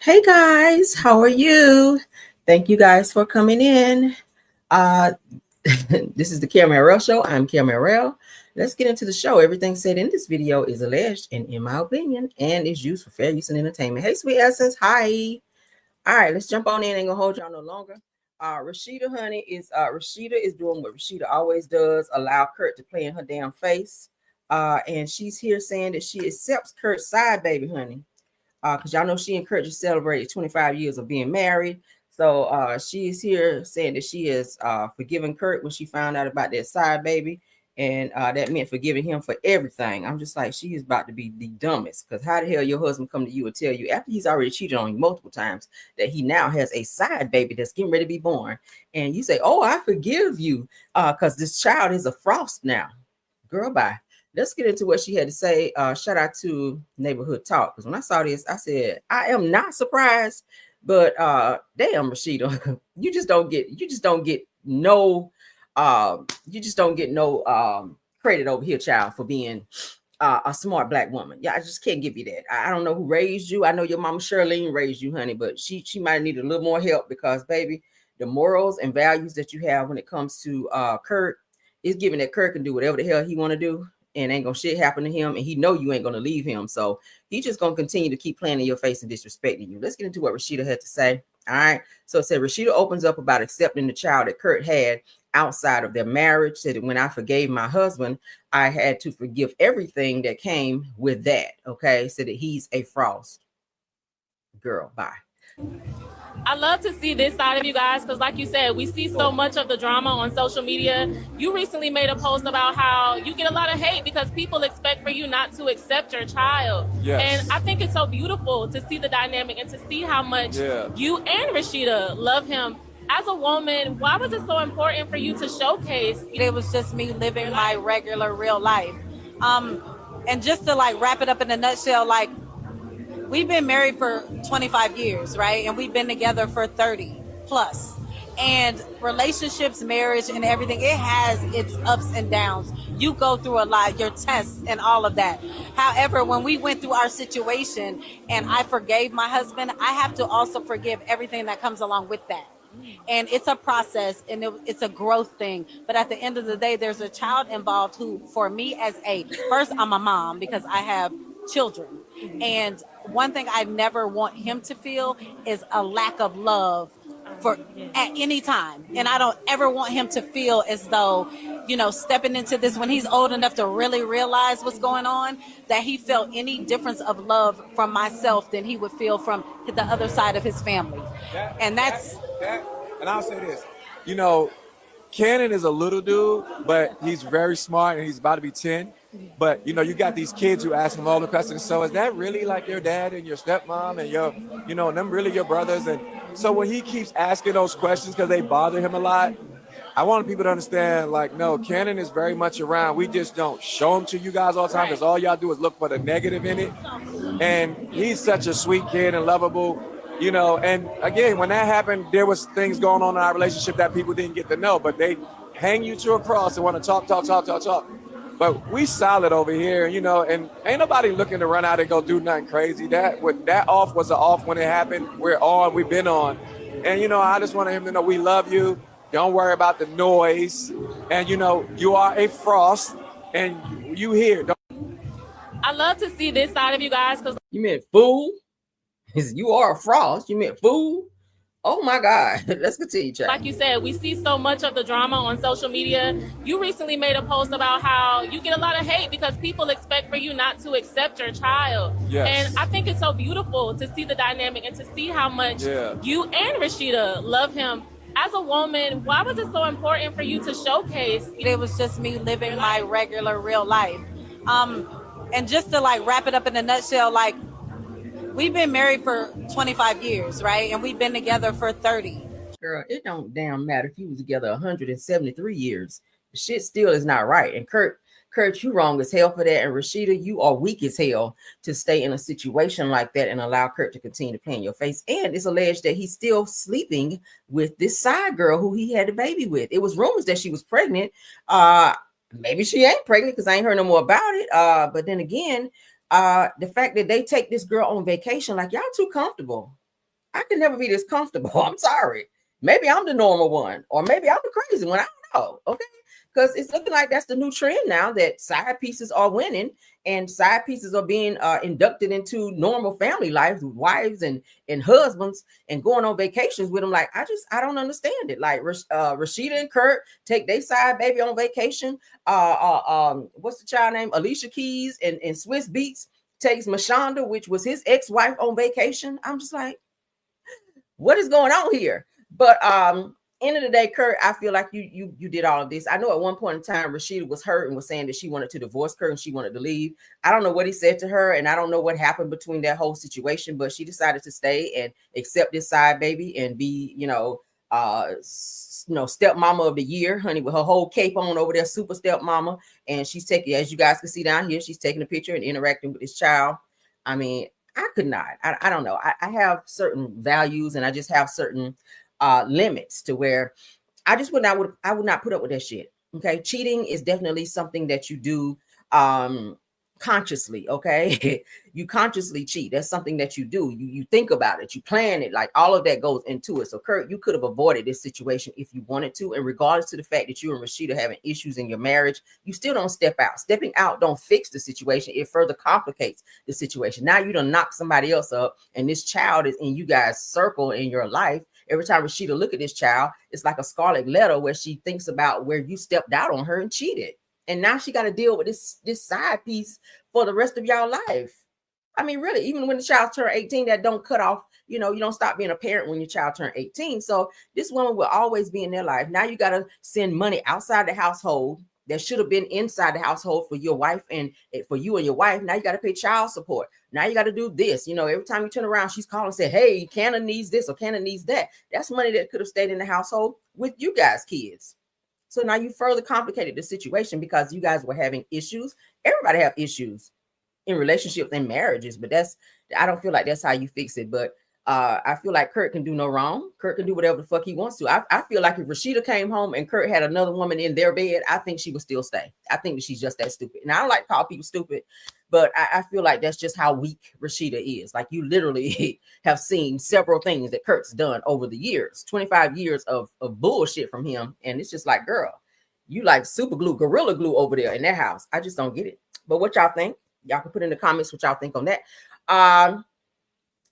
Hey guys, how are you? Thank you guys for coming in. Uh, this is the Kirk Show. I'm Kirk. Let's get into the show. Everything said in this video is alleged and in my opinion and is used for fair use and entertainment. Hey, sweet essence. Hi. All right, let's jump on in. Ain't gonna hold y'all no longer. Rasheeda, honey, is Rasheeda is doing what Rasheeda always does, allow Kirk to play in her damn face. And she's here saying that she accepts Kurt's side baby, honey. Because y'all know she and Kurt just celebrated 25 years of being married. So she is here saying that she is forgiving Kurt when she found out about that side baby. And that meant forgiving him for everything. I'm just like, she is about to be the dumbest. Because how the hell your husband come to you and tell you after he's already cheated on you multiple times that he now has a side baby that's getting ready to be born. And you say, oh, I forgive you because this child is a frost now. Girl, bye. Let's get into what she had to say. Shout out to Neighborhood Talk. Because when I saw this, I said, I am not surprised, but damn, Rasheeda, you just don't get no credit over here, child, for being a smart black woman. Yeah, I just can't give you that. I don't know who raised you. I know your mama Charlene raised you, honey, but she might need a little more help because, baby, the morals and values that you have when it comes to Kirk is giving that Kirk can do whatever the hell he want to do and ain't gonna shit happen to him, and he know you ain't gonna leave him, so he just gonna continue to keep playing in your face and disrespecting you. Let's get into what Rasheeda had to say. All right, so it said Rasheeda opens up about accepting the child that Kurt had outside of their marriage. Said that when I forgave my husband, I had to forgive everything that came with that. Okay, said that he's a frost. Girl, bye. I love to see this side of you guys because, like you said, we see so much of the drama on social media. You recently made a post about how you get a lot of hate because people expect for you not to accept your child. Yes. And I think it's so beautiful to see the dynamic and to see how much you and Rasheeda love him. As a woman, why was it so important for you to showcase? It was just me living my regular real life. And just to like wrap it up in a nutshell, like, we've been married for 25 years, right? And we've been together for 30 plus. And relationships, marriage, and everything, it has its ups and downs. You go through a lot, your tests and all of that. However, when we went through our situation and I forgave my husband, I have to also forgive everything that comes along with that. And it's a process and it's a growth thing. But at the end of the day, there's a child involved who, for me first, I'm a mom because I have children. And one thing I never want him to feel is a lack of love for at any time. And I don't ever want him to feel as though, stepping into this when he's old enough to really realize what's going on, that he felt any difference of love from myself than he would feel from the other side of his family. And I'll say this, Cannon is a little dude, but he's very smart and he's about to be 10. But, you got these kids who ask him all the questions. So is that really like your dad and your stepmom and your, and them really your brothers? And so when he keeps asking those questions because they bother him a lot, I want people to understand, like, no, Cannon is very much around. We just don't show him to you guys all the time because all y'all do is look for the negative in it. And he's such a sweet kid and lovable. And again, when that happened, there was things going on in our relationship that people didn't get to know, but they hang you to a cross and want to talk. But we solid over here, and ain't nobody looking to run out and go do nothing crazy. That off was an off when it happened. We're on, we've been on. And, I just wanted him to know we love you. Don't worry about the noise. And, you are a frost and you here. I love to see this side of you guys because You meant fool? You are a frost. You meant fool? Oh my God. Let's continue, child. like you said, we see so much of the drama on social media. You recently made a post about how you get a lot of hate because people expect for you not to accept your child. Yes. And I think it's so beautiful to see the dynamic and to see how much you and Rasheeda love him. As a woman, why was it so important for you to showcase? It was just me living my regular real life. And just to like wrap it up in a nutshell, like, we've been married for 25 years, right? And we've been together for 30. Girl, it don't damn matter if you was together 173 years. The shit still is not right. And Kurt, you wrong as hell for that. And Rasheeda, you are weak as hell to stay in a situation like that and allow Kurt to continue to play in your face. And it's alleged that he's still sleeping with this side girl who he had a baby with. It was rumors that she was pregnant. Maybe she ain't pregnant because I ain't heard no more about it. But then again, the fact that they take this girl on vacation, like, y'all too comfortable. I can never be this comfortable. I'm sorry. Maybe I'm the normal one, or maybe I'm the crazy one. I don't know. Okay. Because it's looking like that's the new trend now, that side pieces are winning and side pieces are being inducted into normal family life with wives and husbands and going on vacations with them. Like, I don't understand it. Like Rasheeda and Kirk take their side baby on vacation. What's the child name? Alicia Keys and Swiss Beats takes Mashonda, which was his ex-wife, on vacation. I'm just like, what is going on here? But end of the day, Kurt, I feel like you did all of this. I know at one point in time, Rasheeda was hurt and was saying that she wanted to divorce Kurt and she wanted to leave. I don't know what he said to her, and I don't know what happened between that whole situation, but she decided to stay and accept this side baby and be, stepmama of the year, honey, with her whole cape on over there, super stepmama. And she's taking, as you guys can see down here, she's taking a picture and interacting with this child. I mean, I could not. I don't know. I have certain values and I just have certain limits to where I would not put up with that shit. Okay. Cheating is definitely something that you do consciously. Okay. You consciously cheat. That's something that you do. You think about it, you plan it, like all of that goes into it. So Kurt, you could have avoided this situation if you wanted to. And regardless to the fact that you and Rasheeda having issues in your marriage, you still don't step out. Stepping out don't fix the situation. It further complicates the situation. Now you done knock somebody else up and this child is in you guys' circle in your life. Every time Rasheeda look at this child, it's like a scarlet letter where she thinks about where you stepped out on her and cheated. And now she got to deal with this side piece for the rest of y'all life. I mean, really, even when the child turn 18, that don't cut off, you don't stop being a parent when your child turn 18. So this woman will always be in their life. Now you got to send money outside the household that should have been inside the household for your wife and for you and your wife. Now you got to pay child support. Now you got to do this. Every time you turn around, she's calling and say, hey, Cannon needs this or Cannon needs that. That's money that could have stayed in the household with you guys' kids. So now you further complicated the situation because you guys were having issues. Everybody have issues in relationships and marriages, but I don't feel like that's how you fix it. But I feel like Kurt can do no wrong. Kurt can do whatever the fuck he wants to. I feel like if Rasheeda came home and Kurt had another woman in their bed, I think she would still stay. I think that she's just that stupid. And I don't like to call people stupid, but I feel like that's just how weak Rasheeda is. Like, you literally have seen several things that Kurt's done over the years, 25 years of bullshit from him. And it's just like, girl, you like super glue, gorilla glue over there in that house. I just don't get it. But what y'all think? Y'all can put in the comments what y'all think on that.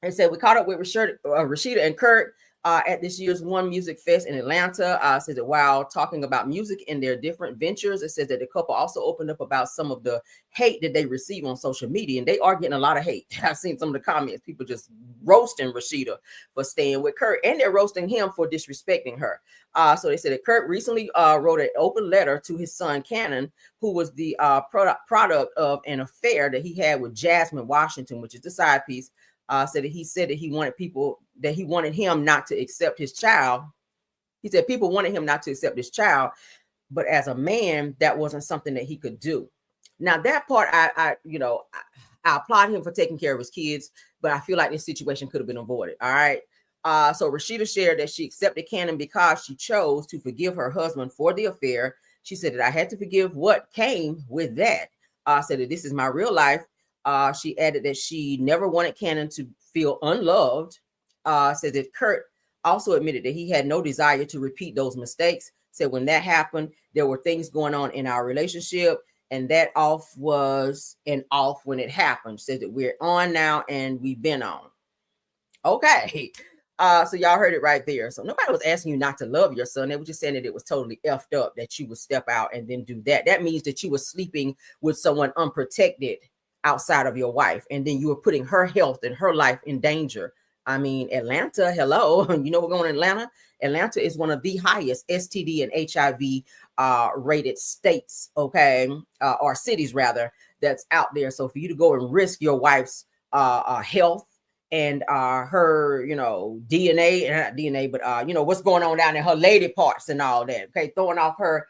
And said we caught up with Rasheeda and Kirk at this year's One Music Fest in Atlanta. Says that while talking about music and their different ventures, it says that the couple also opened up about some of the hate that they receive on social media, and they are getting a lot of hate. I've seen some of the comments, people just roasting Rasheeda for staying with Kirk, and they're roasting him for disrespecting her. So they said that Kirk recently wrote an open letter to his son Cannon, who was the product of an affair that he had with Jasmine Washington, which is the side piece. Said that he wanted him not to accept his child. He said people wanted him not to accept his child, but as a man, that wasn't something that he could do. Now that part, I applaud him for taking care of his kids, but I feel like this situation could have been avoided. All right. So Rasheeda shared that she accepted Cannon because she chose to forgive her husband for the affair. She said that I had to forgive what came with that. Said that this is my real life. She added that she never wanted Cannon to feel unloved. Said that Kurt also admitted that he had no desire to repeat those mistakes. Said when that happened, there were things going on in our relationship, and that off was an off when it happened. Said that we're on now and we've been on. Okay. So y'all heard it right there. So nobody was asking you not to love your son. They were just saying that it was totally effed up that you would step out and then do that. That means that you were sleeping with someone unprotected outside of your wife, and then you were putting her health and her life in danger. I mean, Atlanta, hello. We're going to Atlanta. Atlanta is one of the highest STD and HIV rated states, okay, or cities rather, that's out there. So for you to go and risk your wife's health and her, DNA, not DNA, but what's going on down there, her lady parts and all that, okay, throwing off her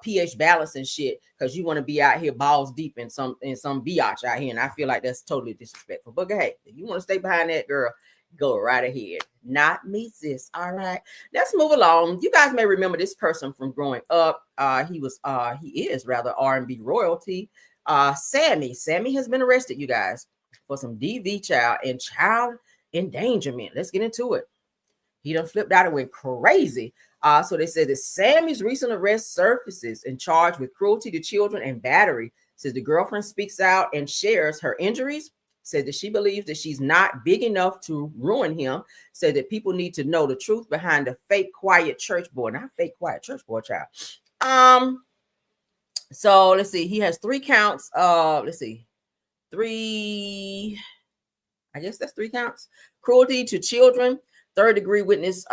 pH balance and shit because you want to be out here balls deep in some biatch out here, and I feel like that's totally disrespectful. But hey, if you want to stay behind that, girl, go right ahead. Not me, sis. All right, let's move along. You guys may remember this person from growing up. He is R&B royalty. Sammy has been arrested, you guys, for some DV child. endangerment. Let's get into it. He done flipped out and went crazy. So they said that Sammy's recent arrest surfaces and charged with cruelty to children and battery. Says the girlfriend speaks out and shares her injuries. Said that she believes that she's not big enough to ruin him. Said that people need to know the truth behind the fake quiet church boy. Not fake quiet church boy, child. So let's see. He has 3 counts. Let's see. 3. I guess that's 3 counts. Cruelty to children, 3rd-degree witness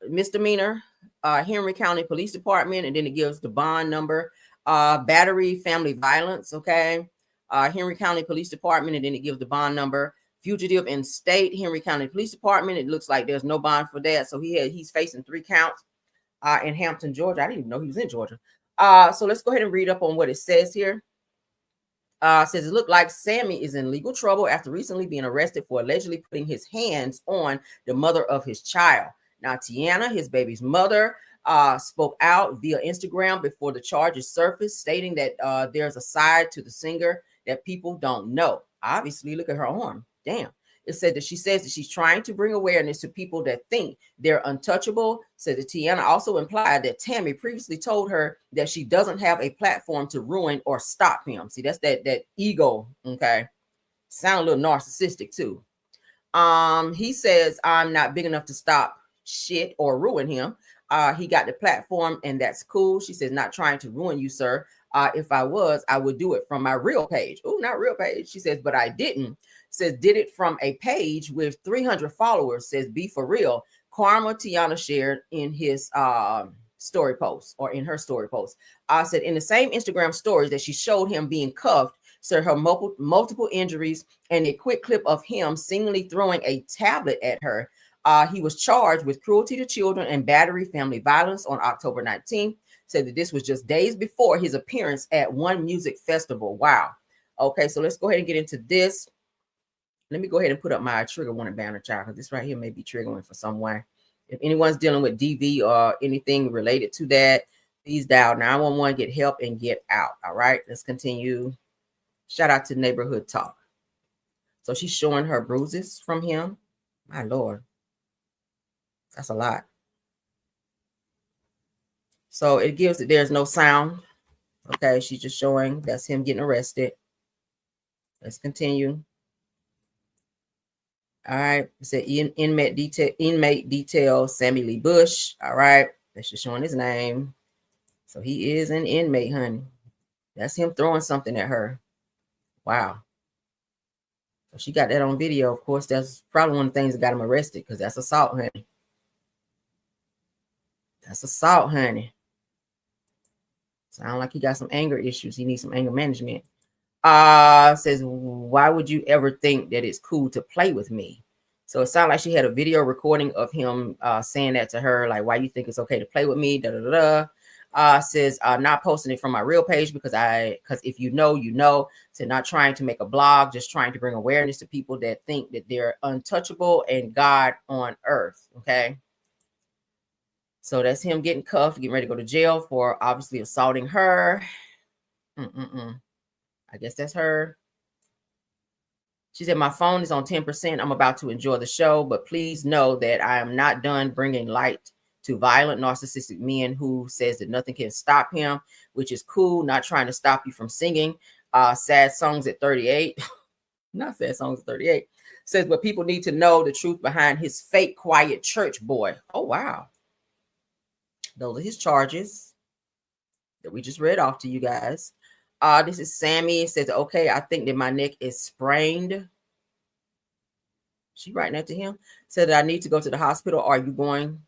misdemeanor, Henry County Police Department, and then it gives the bond number, battery, family violence, okay, Henry County Police Department, and then it gives the bond number, fugitive in state, Henry County Police Department. It looks like there's no bond for that, so he's facing 3 counts in Hampton, Georgia. I didn't even know he was in Georgia. So let's go ahead and read up on what it says here. Says it looked like Sammy is in legal trouble after recently being arrested for allegedly putting his hands on the mother of his child. Now, Tiana, his baby's mother, spoke out via Instagram before the charges surfaced, stating that there's a side to the singer that people don't know. Obviously, look at her arm. Damn. It said that she says that she's trying to bring awareness to people that think they're untouchable. Said that Tiana also implied that Tammy previously told her that she doesn't have a platform to ruin or stop him. See, that's that ego. Okay. Sound a little narcissistic too. He says, I'm not big enough to stop shit or ruin him. He got the platform and that's cool. She says, not trying to ruin you, sir. If I was, I would do it from my real page. Oh, not real page. She says, but I didn't. Says, did it from a page with 300 followers. Says, be for real. Karma Tiana shared in his story post, or in her story post. Said in the same Instagram stories that she showed him being cuffed, said her multiple injuries, and a quick clip of him seemingly throwing a tablet at her. He was charged with cruelty to children and battery, family violence on October 19th. Said that this was just days before his appearance at one music festival. Wow. Okay, so let's go ahead and get into this. Let me go ahead and put up my trigger warning banner, child, because this right here may be triggering for someone. If anyone's dealing with DV or anything related to that, please dial 911, get help, and get out. All right, let's continue. Shout out to Neighborhood Talk. So she's showing her bruises from him. My Lord. That's a lot. So it gives that there's no sound. Okay, she's just showing that's him getting arrested. Let's continue. All right, it said inmate details, Sammy Lee Bush. All right, that's just showing his name. So he is an inmate, honey. That's him throwing something at her. Wow. So she got that on video. Of course, that's probably one of the things that got him arrested, because that's assault, honey. That's assault, honey. Sound like he got some anger issues. He needs some anger management. Says, why would you ever think that it's cool to play with me? So it sounded like she had a video recording of him saying that to her, like, why you think it's okay to play with me? Says, not posting it from my real page because if you know, you know. So not trying to make a blog, just trying to bring awareness to people that think that they're untouchable and God on earth. Okay. So that's him getting cuffed, getting ready to go to jail for obviously assaulting her. I guess that's her. She said, my phone is on 10%. I'm about to enjoy the show, but please know that I am not done bringing light to violent, narcissistic men who says that nothing can stop him, which is cool. Not trying to stop you from singing sad songs at 38. Not sad songs at 38. Says, but people need to know the truth behind his fake quiet church boy. Oh, wow. Those are his charges that we just read off to you guys. This is Sammy. It says, okay, I think that my neck is sprained. She writing that to him. Said that I need to go to the hospital. Are you going?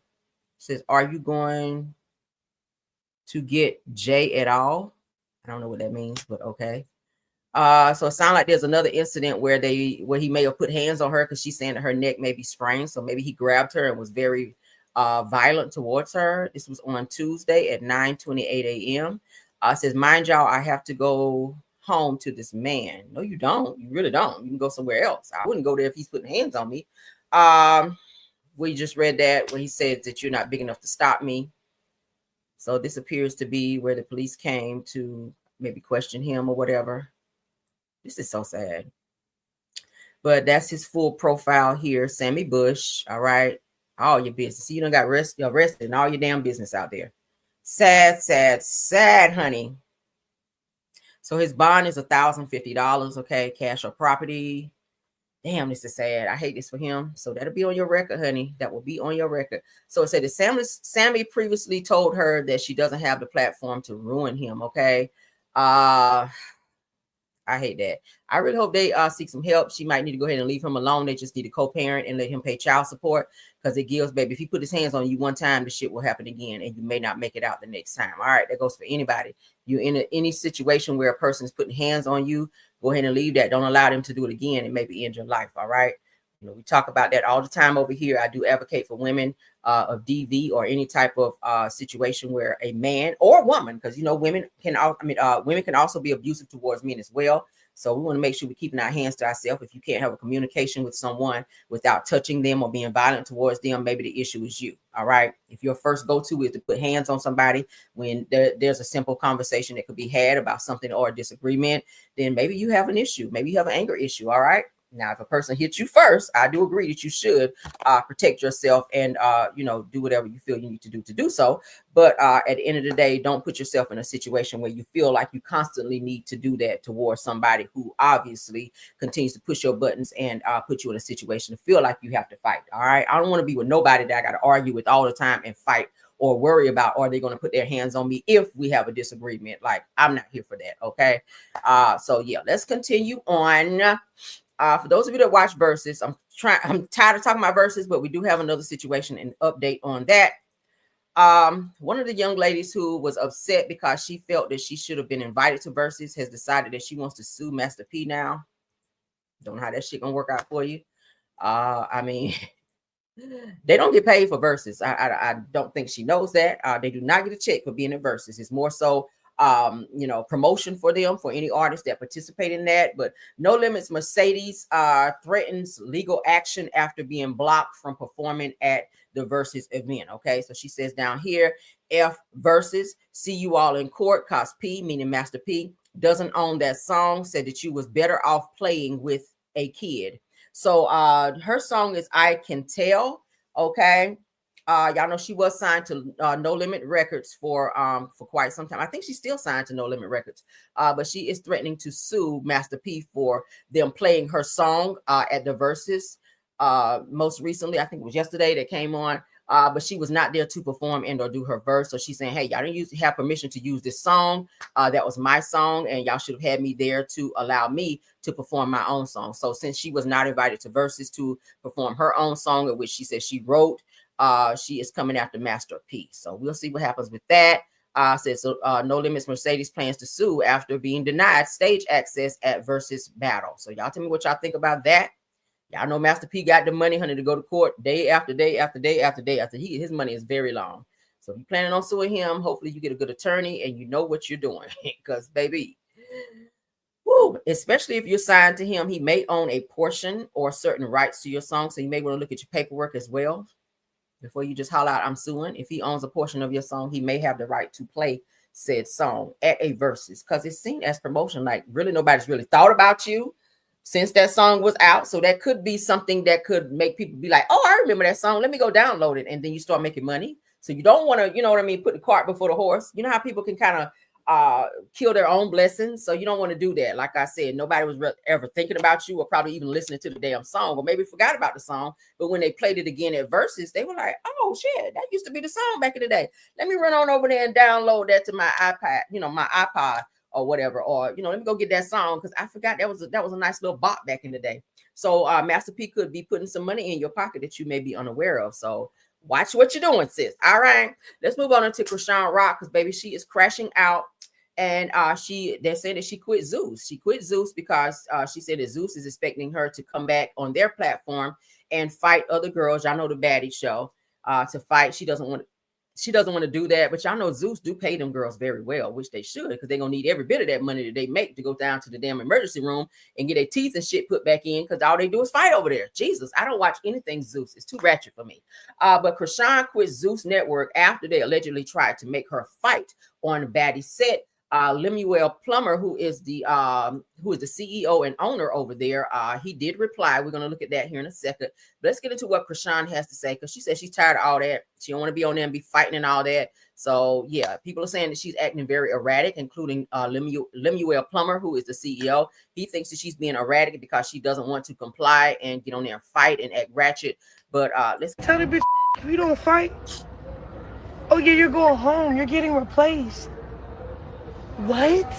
Says, are you going to get J at all? I don't know what that means, but okay. So it sounds like there's another incident where he may have put hands on her because she's saying that her neck may be sprained. So maybe he grabbed her and was very violent towards her. This was on Tuesday at 9:28 a.m. Says, mind y'all, I have to go home to this man. No, you don't. You really don't. You can go somewhere else. I wouldn't go there if he's putting hands on me. We just read that when he said that you're not big enough to stop me. So this appears to be where the police came to maybe question him or whatever. This is so sad. But that's his full profile here. Sammy Bush. All right. All your business. See, you done got arrested and all your damn business out there. Sad, sad, sad, honey. So his bond is $1,050. Okay. Cash or property. Damn, this is sad. I hate this for him. So that'll be on your record, honey. That will be on your record. So it said that Sammy previously told her that she doesn't have the platform to ruin him. Okay. I hate that. I really hope they seek some help. She might need to go ahead and leave him alone. They just need to co-parent and let him pay child support, because it gives, baby, if he put his hands on you one time, the shit will happen again and you may not make it out the next time. All right, that goes for anybody. You're in any situation where a person is putting hands on you, go ahead and leave that. Don't allow them to do it again and maybe end your life. All right. You know, we talk about that all the time over here. I do advocate for women of DV or any type of situation where a man or a woman, because, you know, women can also be abusive towards men as well. So we want to make sure we're keeping our hands to ourselves. If you can't have a communication with someone without touching them or being violent towards them, maybe the issue is you. All right. If your first go-to is to put hands on somebody when there's a simple conversation that could be had about something or a disagreement, then maybe you have an issue. Maybe you have an anger issue. All right. Now, if a person hits you first, I do agree that you should protect yourself and, do whatever you feel you need to do so. But at the end of the day, don't put yourself in a situation where you feel like you constantly need to do that towards somebody who obviously continues to push your buttons and put you in a situation to feel like you have to fight. All right. I don't want to be with nobody that I got to argue with all the time and fight or worry about, are they going to put their hands on me if we have a disagreement? Like, I'm not here for that. Okay. So yeah, let's continue on. For those of you that watch Versus, I'm tired of talking about Versus, but we do have another situation and update on that. One of the young ladies who was upset because she felt that she should have been invited to Versus has decided that she wants to sue Master P now. Don't know how that shit gonna work out for you. I mean, they don't get paid for Versus. I don't think she knows that. They do not get a check for being in Versus. It's more so promotion for them, for any artists that participate in that. But No Limits Mercedes threatens legal action after being blocked from performing at the Versus event. Okay, so she says down here, F Versus, see you all in court, cause P, meaning Master P, doesn't own that song, said that you was better off playing with a kid. So her song is I Can Tell. Okay. Y'all know she was signed to No Limit Records for quite some time. I think she's still signed to No Limit Records, but she is threatening to sue Master P for them playing her song at the Versus. Most recently, I think it was yesterday that came on, but she was not there to perform and or do her verse. So she's saying, hey, y'all didn't have permission to use this song. That was my song, and y'all should have had me there to allow me to perform my own song. So since she was not invited to Versus to perform her own song, which she said she wrote, she is coming after Master P. So we'll see what happens with that. No Limits Mercedes plans to sue after being denied stage access at Versus Battle. So y'all tell me what y'all think about that. Y'all know Master P got the money, honey, to go to court day after day after day after day after his money is very long. So if you're planning on suing him, hopefully you get a good attorney and you know what you're doing. Because baby, especially if you're signed to him, he may own a portion or certain rights to your song. So you may want to look at your paperwork as well before you just holler out, I'm suing. If he owns a portion of your song, he may have the right to play said song at a Versus, because it's seen as promotion. Like, really, nobody's really thought about you since that song was out. So that could be something that could make people be like, oh, I remember that song. Let me go download it. And then you start making money. So you don't want to, you know what I mean, put the cart before the horse. You know how people can kind of kill their own blessings. So you don't want to do that. Like I said, nobody was ever thinking about you or probably even listening to the damn song, or maybe forgot about the song. But when they played it again at Versus, they were like, oh shit, that used to be the song back in the day. Let me run on over there and download that to my iPad, my iPod or whatever. Or, let me go get that song, because I forgot that was a nice little bop back in the day. So Master P could be putting some money in your pocket that you may be unaware of. So watch what you're doing, sis. All right. Let's move on to Chrisean Rock, because baby, she is crashing out. And they're saying that she quit Zeus. She quit Zeus because she said that Zeus is expecting her to come back on their platform and fight other girls. Y'all know the baddie show to fight. She doesn't want to do that. But y'all know Zeus do pay them girls very well, which they should, because they're gonna need every bit of that money that they make to go down to the damn emergency room and get their teeth and shit put back in, because all they do is fight over there. Jesus, I don't watch anything Zeus. It's too ratchet for me. But Chrisean quit Zeus Network after they allegedly tried to make her fight on the baddie set. Lemuel Plummer, who is the CEO and owner over there, he did reply. We're going to look at that here in a second. But let's get into what Chrisean has to say, because she said she's tired of all that. She don't want to be on there and be fighting and all that. So yeah, people are saying that she's acting very erratic, including Lemuel Plummer, who is the CEO. He thinks that she's being erratic because she doesn't want to comply and get on there and fight and act ratchet. But let's tell the bitch, if you don't fight, oh yeah, you're going home. You're getting replaced. What?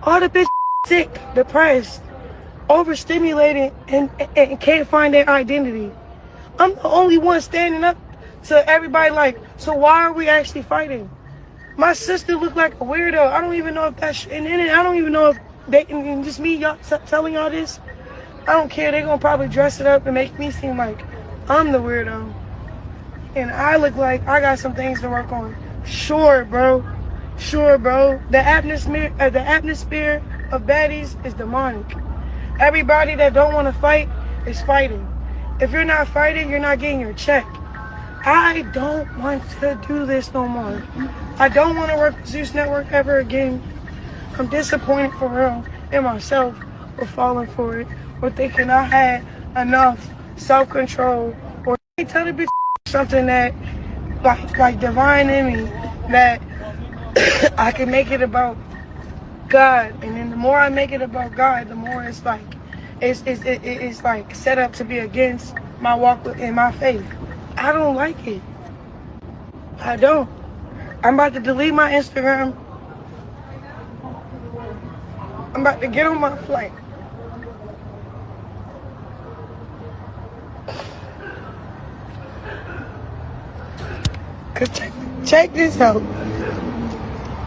All the bitch sick, depressed, overstimulated, and can't find their identity. I'm the only one standing up to everybody like, so why are we actually fighting? My sister looked like a weirdo. I don't even know if that's, and I don't even know if they, and just me y'all telling y'all this, I don't care. They're gonna probably dress it up and make me seem like I'm the weirdo. And I look like I got some things to work on. Sure, bro. The atmosphere of baddies is demonic. Everybody that don't want to fight is fighting. If you're not fighting, you're not getting your check. I don't want to do this no more. I don't want to work with Zeus Network ever again. I'm disappointed for real in myself for falling for it, or thinking I had enough self-control, or tell the bitch something that like divine in me, that I can make it about God. And then the more I make it about God, the more it's like it's like set up to be against my walk in my faith. I don't like it. I don't. I'm about to delete my Instagram. I'm about to get on my flight. Cause check this out.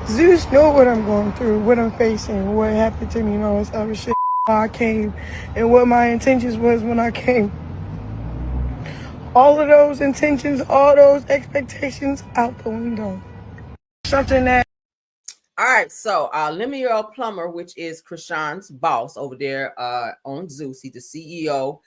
Zeus know what I'm going through, what I'm facing, what happened to me and all this other shit. How I came and what my intentions was when I came. All of those intentions, all those expectations out the window. Something that. All right, so Lemuel Plummer, which is Chrisean's boss over there on Zeus, he's the CEO.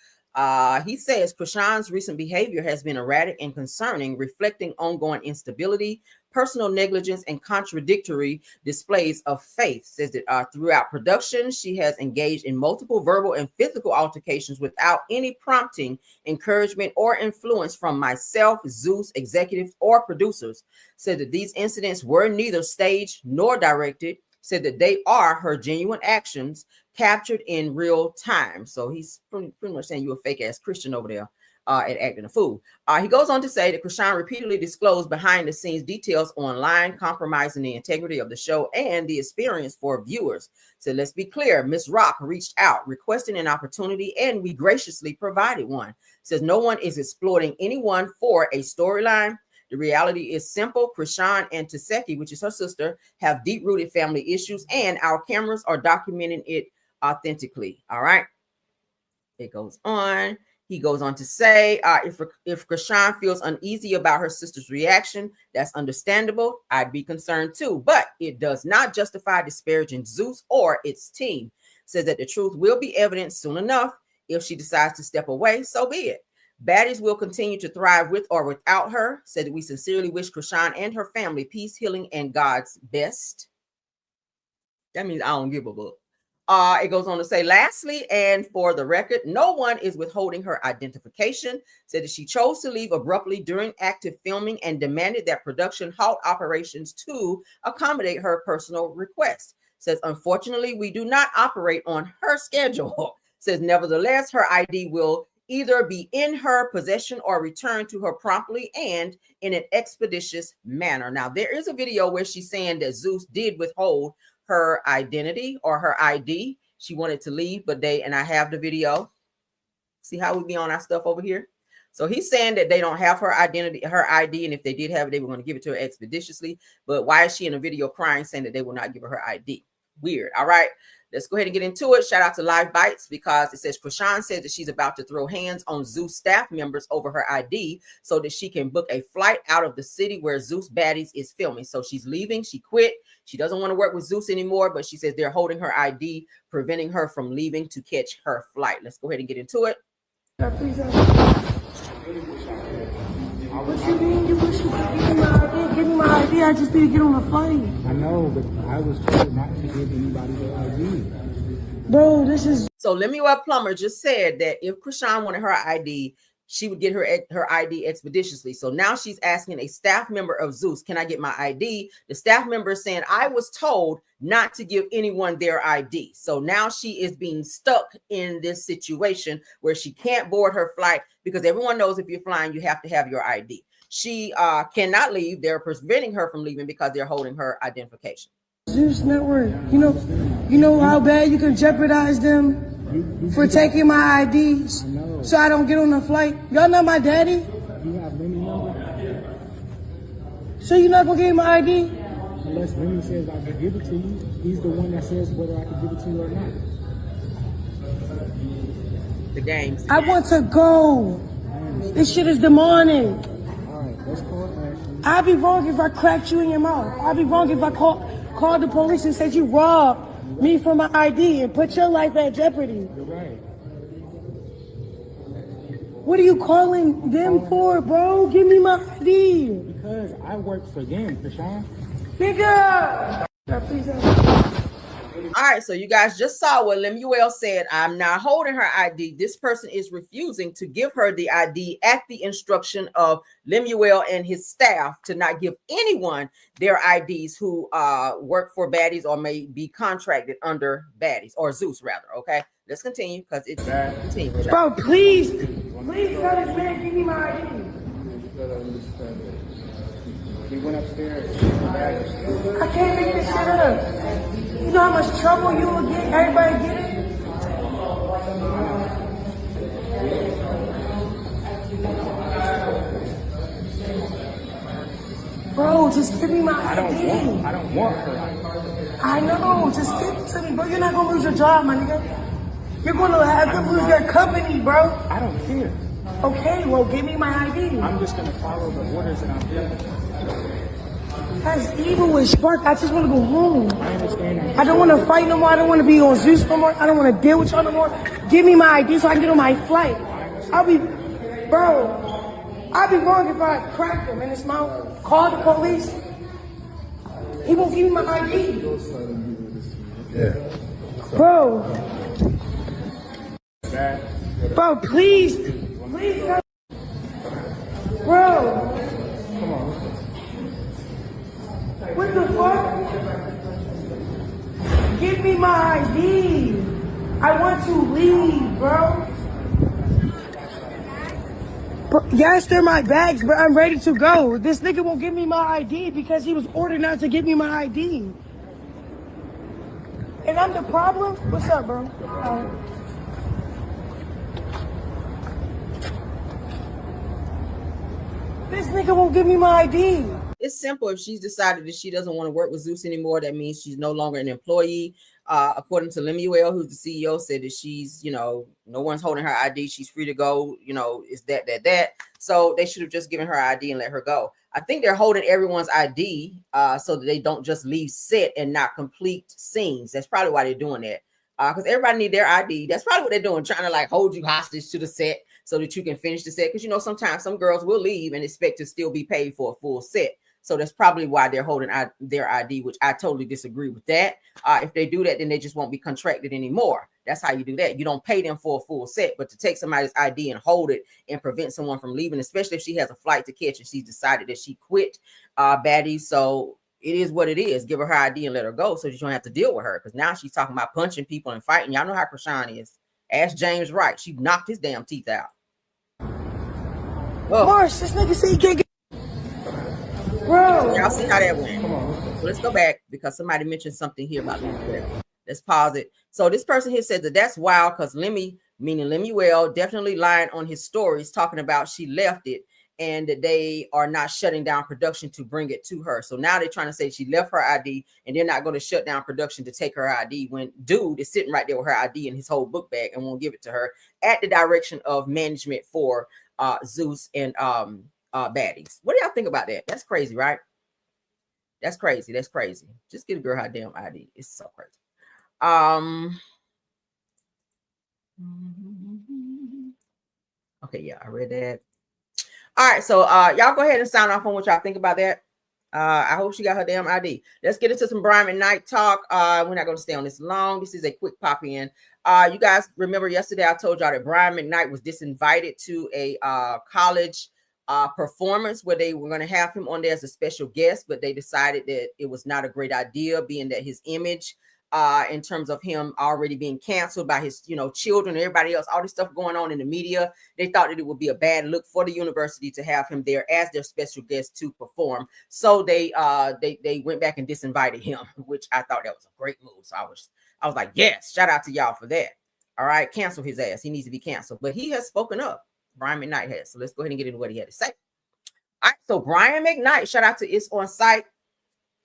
He says Chrisean's recent behavior has been erratic and concerning, reflecting ongoing instability, personal negligence, and contradictory displays of faith. Says that throughout production, she has engaged in multiple verbal and physical altercations without any prompting, encouragement, or influence from myself, Zeus, executives, or producers. Said that these incidents were neither staged nor directed. Said that they are her genuine actions captured in real time. So he's pretty much saying you're a fake ass Christian over there and acting a fool. He goes on to say that Chrisean repeatedly disclosed behind the scenes details online, compromising the integrity of the show and the experience for viewers. So let's be clear, Miss Rock reached out requesting an opportunity and we graciously provided one. Says no one is exploiting anyone for a storyline. The reality is simple. Chrisean and Taseki, which is her sister, have deep-rooted family issues, and our cameras are documenting it authentically. All right. It goes on. He goes on to say, if Chrisean feels uneasy about her sister's reaction, that's understandable. I'd be concerned too, but it does not justify disparaging Zeus or its team. Says that the truth will be evident soon enough. If she decides to step away, so be it. Baddies will continue to thrive with or without her. Said that we sincerely wish Chrisean and her family peace, healing, and God's best. That means I don't give a fuck. It goes on to say, lastly, and for the record, no one is withholding her identification. Said that she chose to leave abruptly during active filming and demanded that production halt operations to accommodate her personal request. Says, unfortunately, we do not operate on her schedule. Says, nevertheless, her ID will either be in her possession or returned to her promptly and in an expeditious manner. Now, there is a video where she's saying that Zeus did withhold her identity or her ID. She wanted to leave, but and I have the video. See how we be on our stuff over here? So he's saying that they don't have her identity, her ID, and if they did have it, they were going to give it to her expeditiously. But why is she in a video crying saying that they will not give her her ID? Weird. All right. Let's go ahead and get into it. Shout out to Live Bites because it says Chrisean says that she's about to throw hands on Zeus staff members over her ID so that she can book a flight out of the city where Zeus Baddies is filming. So she's leaving. She quit. She doesn't want to work with Zeus anymore, but she says they're holding her ID, preventing her from leaving to catch her flight. Let's go ahead and get into it. What you mean? You wish you could give me my ID? Give me my ID. I just need to get on a flight. I know, but I was told not to give anybody their ID. Bro, this is... So Lemuel Plummer just said that if Chrisean wanted her ID, she would get her ID expeditiously. So now she's asking a staff member of Zeus, can I get my ID? The staff member is saying, I was told not to give anyone their ID. So now she is being stuck in this situation where she can't board her flight because everyone knows if you're flying, you have to have your ID. She cannot leave. They're preventing her from leaving because they're holding her identification. Zeus Network. You know how bad you can jeopardize them for taking my IDs so I don't get on the flight. Y'all not my daddy? You have Lenny number? So you're not gonna give me my ID? Unless Lenny says I can give it to you. He's the one that says whether I can give it to you or not. The games. I want to go. This shit is demonic. Alright, let's call Ashley. I'd be wrong if I cracked you in your mouth. I'd be wrong if I called the police and said you robbed me for my ID and put your life at jeopardy. You're right. What are you calling them for, bro? Give me my ID. Because I work for them, Chrisean. Nigga! Please All right, so you guys just saw what Lemuel said. I'm not holding her ID. This person is refusing to give her the ID at the instruction of Lemuel and his staff to not give anyone their IDs who work for baddies or may be contracted under baddies or Zeus rather. Okay, let's continue because it's continuing. Bro, please tell this man give me my ID. He went upstairs. I can't make this shit up. You know how much trouble you will get? Everybody get it? Bro, just give me my ID. I don't want her. I know, just give it to me, bro. You're not gonna lose your job, my nigga. You're gonna have to lose your company, bro. I don't care. Okay, well, give me my ID. I'm just gonna follow the orders that I'm given. That's evil as fuck. I just want to go home. I understand that. I don't want to fight no more. I don't want to be on Zeus no more. I don't want to deal with y'all no more. Give me my ID so I can get on my flight. I'll be wrong if I crack him in his mouth. Call the police. He won't give me my ID. Yeah. Bro, please. Bro. What the fuck? Give me my ID. I want to leave, bro. Yes, they're my bags, but I'm ready to go. This nigga won't give me my ID because he was ordered not to give me my ID. And I'm the problem? What's up, bro? This nigga won't give me my ID. It's simple. If she's decided that she doesn't want to work with Zeus anymore, that means she's no longer an employee. According to Lemuel, who's the CEO, said that she's, no one's holding her ID. She's free to go. It's that. So they should have just given her ID and let her go. I think they're holding everyone's ID so that they don't just leave set and not complete scenes. That's probably why they're doing that. Because everybody need their ID. That's probably what they're doing, trying to hold you hostage to the set so that you can finish the set. Because sometimes some girls will leave and expect to still be paid for a full set. So that's probably why they're holding their ID, which I totally disagree with that. If they do that, then they just won't be contracted anymore. That's how you do that. You don't pay them for a full set, but to take somebody's ID and hold it and prevent someone from leaving, especially if she has a flight to catch and she's decided that she quit baddies. So it is what it is. Give her her ID and let her go so you don't have to deal with her. Because now she's talking about punching people and fighting. Y'all know how Chrisean is. Ask James Wright. She knocked his damn teeth out. Oh. Mars, this nigga said he can't get... Bro. Y'all see how that went. So let's go back because somebody mentioned something here about Lemuel. Let's pause it. So this person here said that's wild because Lemmy, meaning Lemuel, definitely lied on his stories talking about she left it and that they are not shutting down production to bring it to her. So now they're trying to say she left her ID and they're not going to shut down production to take her ID when dude is sitting right there with her ID in his whole book bag and won't give it to her at the direction of management for Zeus and baddies. What do y'all think about that? That's crazy, right? That's crazy. Just get a girl her damn ID. It's so crazy. Okay, yeah, I read that. All right, so y'all go ahead and sign off on what y'all think about that. I hope she got her damn ID. Let's get into some Brian McKnight talk. We're not going to stay on this long. This is a quick pop in. You guys remember yesterday I told y'all that Brian McKnight was disinvited to a college performance where they were going to have him on there as a special guest, but they decided that it was not a great idea, being that his image in terms of him already being canceled by his, children and everybody else, all this stuff going on in the media. They thought that it would be a bad look for the university to have him there as their special guest to perform. So they went back and disinvited him, which I thought that was a great move. So I was like, yes, shout out to y'all for that. All right, cancel his ass. He needs to be canceled. But he has spoken up. Brian McKnight has. So let's go ahead and get into what he had to say. All right, so Brian McKnight, shout out to It's On Site.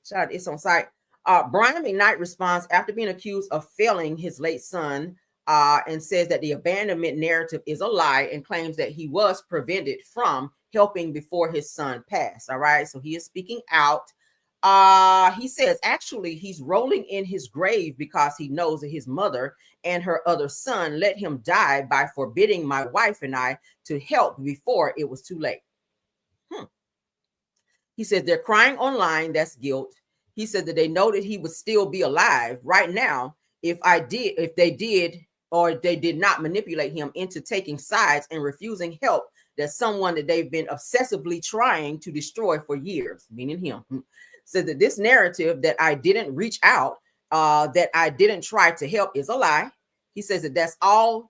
Shout out to It's On Site. Brian McKnight responds after being accused of failing his late son and says that the abandonment narrative is a lie and claims that he was prevented from helping before his son passed. All right, so he is speaking out. He says actually he's rolling in his grave because he knows that his mother and her other son let him die by forbidding my wife and I to help before it was too late. He says they're crying online. That's guilt. He said that they know that he would still be alive right now if they did not manipulate him into taking sides and refusing help that someone that they've been obsessively trying to destroy for years, meaning him. Said that this narrative that I didn't reach out, that I didn't try to help is a lie. He says that that's all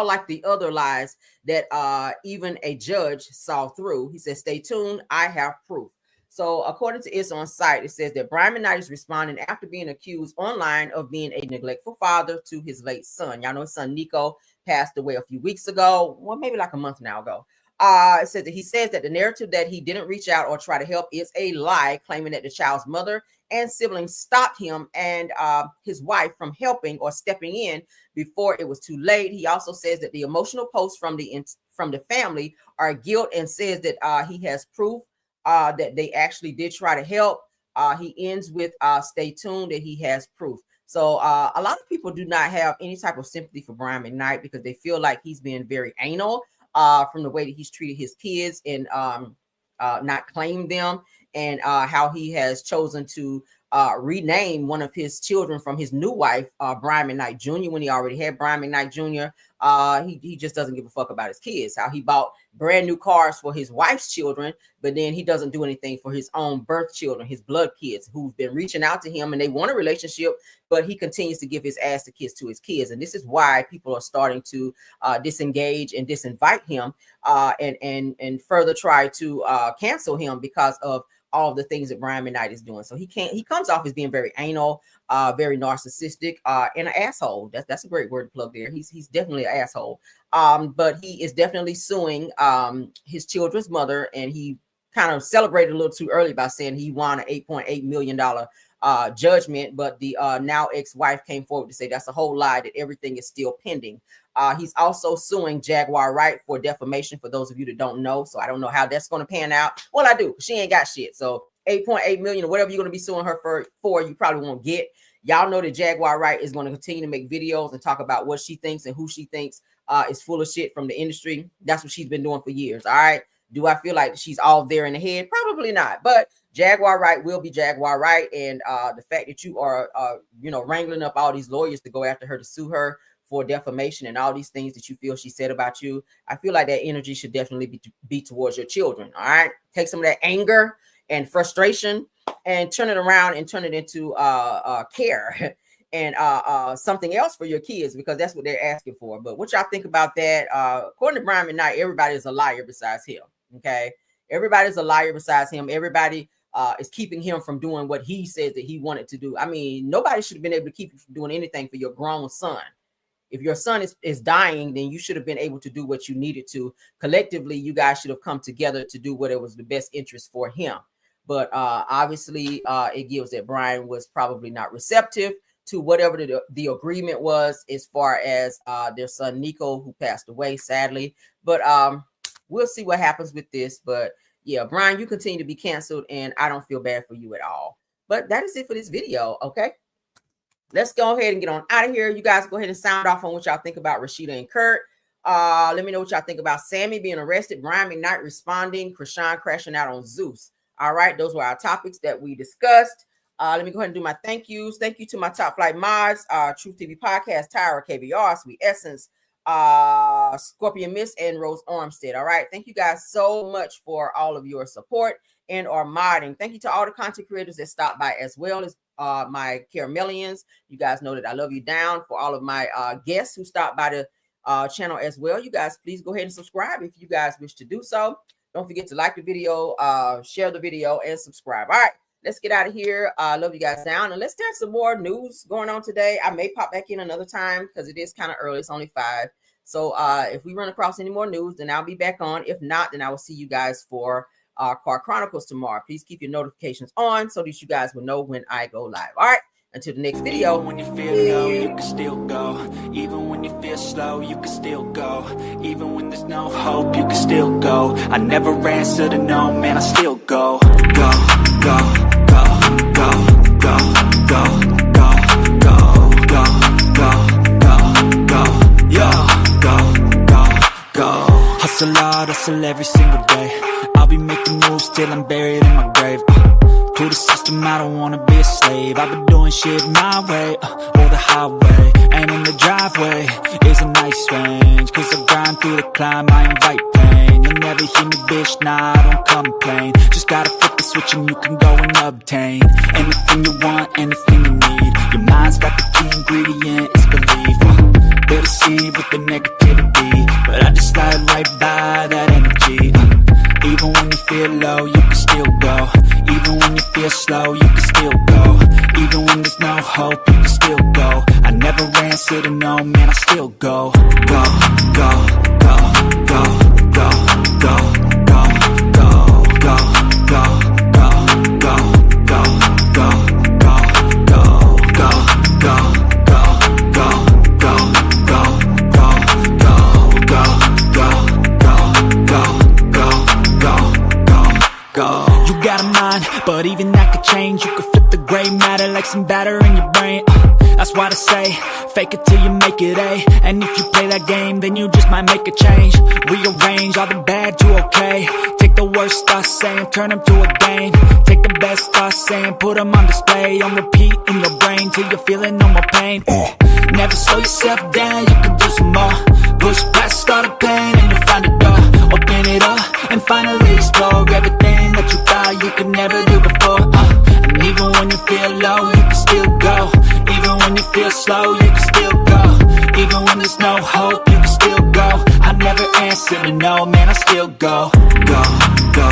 like the other lies that even a judge saw through. He says, stay tuned. I have proof. So according to It's On Site, it says that Brian McKnight is responding after being accused online of being a neglectful father to his late son. Y'all know his son Nico passed away a few weeks ago, well, maybe like a month now ago. It says that he says that the narrative that he didn't reach out or try to help is a lie, claiming that the child's mother and siblings stopped him and his wife from helping or stepping in before it was too late. He also says that the emotional posts from the family are guilt and says that he has proof that they actually did try to help. He ends with stay tuned, that he has proof. So a lot of people do not have any type of sympathy for Brian McKnight because they feel like he's been very anal from the way that he's treated his kids and not claimed them, and how he has chosen to rename one of his children from his new wife, Brian McKnight Jr., when he already had Brian McKnight Jr. He just doesn't give a fuck about his kids. How he bought brand new cars for his wife's children, but then he doesn't do anything for his own birth children, his blood kids, who've been reaching out to him and they want a relationship, but he continues to give his ass to kiss to his kids. And this is why people are starting to disengage and disinvite him and further try to cancel him because of all the things that Brian McKnight is doing. So he comes off as being very anal, very narcissistic, and an asshole. That's a great word to plug there. He's definitely an asshole. But he is definitely suing his children's mother, and he kind of celebrated a little too early by saying he won an $8.8 million judgment, but the now ex-wife came forward to say that's a whole lie, that everything is still pending. He's also suing Jaguar Wright for defamation, for those of you that don't know. So I don't know how that's going to pan out. Well, I do. She ain't got shit. So 8.8 million or whatever you're going to be suing her for, you probably won't get. Y'all know that Jaguar Wright is going to continue to make videos and talk about what she thinks and who she thinks is full of shit from the industry. That's what she's been doing for years. All right. Do I feel like she's all there in the head? Probably not. But Jaguar Wright will be Jaguar Wright. And the fact that you are, wrangling up all these lawyers to go after her, to sue her for defamation and all these things that you feel she said about you, I feel like that energy should definitely be towards your children. All right. Take some of that anger and frustration and turn it around and turn it into care and something else for your kids, because that's what they're asking for. But what y'all think about that? According to Brian McKnight, everybody is a liar besides him. Okay. Everybody's a liar besides him. Everybody is keeping him from doing what he says that he wanted to do. I mean, nobody should have been able to keep you from doing anything for your grown son. If your son is dying, then you should have been able to do what you needed to. Collectively, you guys should have come together to do what it was the best interest for him. But obviously, it gives that Brian was probably not receptive to whatever the agreement was as far as their son Nico, who passed away, sadly. But we'll see what happens with this. But yeah, Brian, you continue to be canceled, and I don't feel bad for you at all. But that is it for this video, okay? Let's go ahead and get on out of here. You guys go ahead and sound off on what y'all think about Rasheeda and Kirk. Let me know what y'all think about Sammy being arrested, Brian Mcknight responding, Chrisean crashing out on Zeus. All right, those were our topics that we discussed. Let me go ahead and do my thank yous. Thank you to my top flight mods, Truth TV Podcast, Tyra, KBR, Sweet Essence, Scorpion Miss, and Rose Armstead. All right, thank you guys so much for all of your support and our modding. Thank you to all the content creators that stopped by, as well as my Caramelians. You guys know that I love you down. For all of my guests who stopped by the channel as well, you guys please go ahead and subscribe if you guys wish to do so. Don't forget to like the video, share the video, and subscribe. All right, let's get out of here. Love you guys down, and let's have some more news going on today. I may pop back in another time because it is kind of early. It's only 5. So if we run across any more news, then I'll be back on. If not, then I will see you guys for Car Chronicles tomorrow. Please keep your notifications on so that you guys will know when I go live. All right, until the next video. Even when you feel low, you can still go. Even when you feel slow, you can still go. Even when there's no hope, you can still go. I never answer to no, man, I still go. Go, go, go, go, go, go, go, go, go, go, go, go, yo, go. Hustle hard, hustle every single day. I'll be making moves till I'm buried in my grave. To the system, I don't wanna be a slave. I've been doing shit my way, or the highway. And in the driveway is a nice range. Cause I grind through the climb, I invite pain. You'll never hear me, bitch, nah, I don't complain. Just gotta flip the switch and you can go and obtain anything you want, anything you need. Your mind's got the key ingredient, it's belief. They'll deceive with the negativity, but I just slide right by that energy. Even when you feel low, you can still go. Even when you feel slow, you can still go. Even when there's no hope, you can still go. I never answer to no, man, I still go. Go, go, go, go, go, go, go, go, go, go, go, go, go, go, go, go, go, go, go, go. You got a mind, but even that could change. You could flip the gray matter like some batter in your brain. That's why they say, fake it till you make it A. And if you play that game, then you just might make a change. Rearrange all the bad to okay. Take the worst thoughts saying, turn them to a game. Take the best thoughts saying, put them on display. On repeat in your brain till you're feeling no more pain. Never slow yourself down, you can do some more. Push past all the pain and you'll find a door. Open it up and finally explore everything that you thought you could never do before. And even when you feel low, you can still go. Even when you feel slow, you can still go. Even when there's no hope, you can still go. I never answer to no, man, I still go. Go, go,